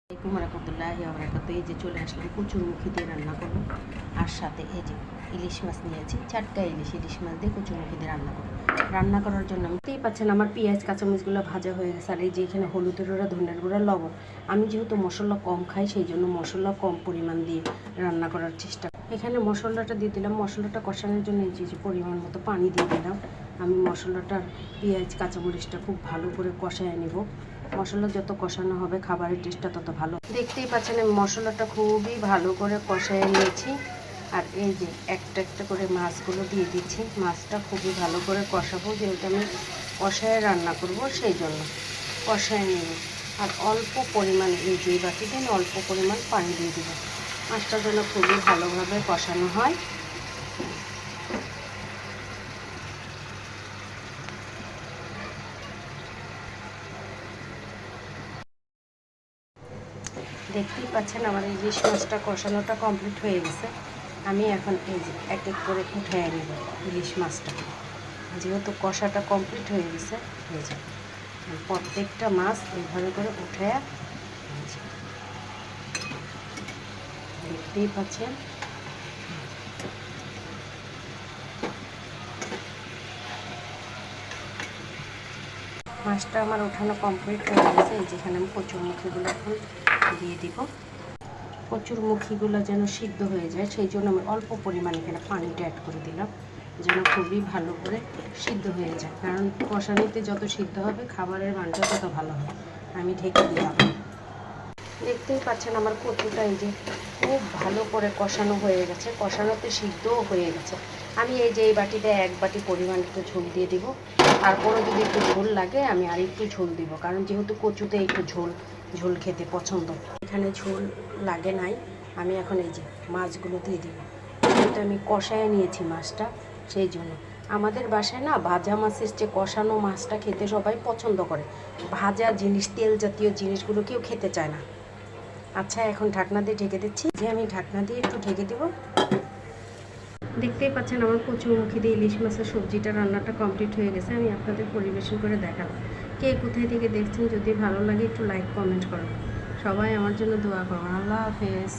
আসসালামু আলাইকুম রহমতুল্লাহি ওয়া বারাকাতুহু। এই যে চলে আসলাম কচুরমুখী দিয়ে রান্না করবো। আর সাথে এই যে ইলিশ মাছ নিয়েছি, চারটা ইলিশ মাছ দিয়ে কচুরমুখী দিয়ে রান্না করবো। রান্না করার জন্য দেখতেই পাচ্ছেন আমার পেঁয়াজ কাঁচামরিচগুলো ভাজা হয়ে গেছে। আর এই যে এখানে হলুদের গুঁড়া, ধনের গুঁড়া, লবণ। আমি যেহেতু মশলা কম খাই সেই জন্য মশলা কম পরিমাণ দিয়ে রান্না করার চেষ্টা। এখানে মশলাটা দিয়ে দিলাম। মশলাটা কষানোর জন্য এই যে পরিমাণ মতো পানি দিয়ে দিলাম। আমি মশলাটার পেঁয়াজ কাঁচামরিচটা খুব ভালো করে কষায় নেব। মশলা যত কষানো হবে খাবারের টেস্টটা তত ভালো। দেখতেই পাচ্ছেন আমি মশলাটা খুবই ভালো করে কষায় নিয়েছি। আর এই যে একটা একটা করে মাছগুলো দিয়ে দিচ্ছি। মাছটা খুবই ভালো করে কষাবো, যেহেতু আমি কষায় রান্না করব সেই জন্য কষায় নেব। আর অল্প পরিমাণে এই যে বাটিতে অল্প পরিমাণ পানি দিয়ে দেবো। মাছটা যেন খুবই ভালোভাবে কষানো হয়। দেখতেই পাচ্ছেন আমার এই ইলিশ মাছটা কষানোটা কমপ্লিট হয়ে গেছে। আমি এখন এই যে এক এক করে উঠায় নেব ইলিশ মাছটা। যেহেতু কষাটা কমপ্লিট হয়ে গেছে, এই যে প্রত্যেকটা মাছ এইভাবে করে উঠায় দেখতেই পাচ্ছেন। মাছটা আমার ওঠানো কমপ্লিট হয়ে গেছে। এই যেখানে আমি কচুরমুখীগুলো এখন দিয়ে দিব। কচুরমুখীগুলো যেন সিদ্ধ হয়ে যায় সেই জন্য আমি অল্প পরিমাণে এখানে পানিটা অ্যাড করে দিলাম, যেন খুবই ভালো করে সিদ্ধ হয়ে যায়। কারণ কষানিতে যত সিদ্ধ হবে খাবারের মানটা তত ভালো হবে। আমি ঢেকে দিলাম। দেখতেই পাচ্ছেন আমার কচুটা এই যে খুব ভালো করে কষানো হয়ে গেছে, কষানোতে সিদ্ধও হয়ে গেছে। আমি এই যে এই বাটিতে এক বাটি পরিমাণ একটু ঝোল দিয়ে দিব। তারপরে যদি একটু ঝোল লাগে আমি আর একটু ঝোল দিব, কারণ যেহেতু কচুতে একটু ঝোল খেতে পছন্দ। এখানে ঝোল লাগে নাই। আমি এখন এই যে মাছগুলো দিয়ে দিব। যেহেতু আমি কষায় নিয়েছি মাছটা সেই জন্য। আমাদের বাসায় না ভাজা মাছের চেয়ে কষানো মাছটা খেতে সবাই পছন্দ করে। ভাজা জিনিস, তেল জাতীয় জিনিসগুলো কেউ খেতে চায় না। আচ্ছা, এখন ঢাকনা দিয়ে ঢেকে দিচ্ছি। যে আমি ঢাকনা দিয়ে একটু ঢেকে দেব। দেখতেই পাচ্ছেন আমার কচুরমুখী দিয়ে ইলিশ মাছের সবজিটা রান্নাটা কমপ্লিট হয়ে গেছে। আমি আপনাদের পরিবেশন করে দেখালাম। কে কোথায় থেকে দেখছেন যদি ভালো লাগে একটু লাইক কমেন্ট করুন। সবাই আমার জন্য দোয়া করুন। আল্লাহ হাফেজ।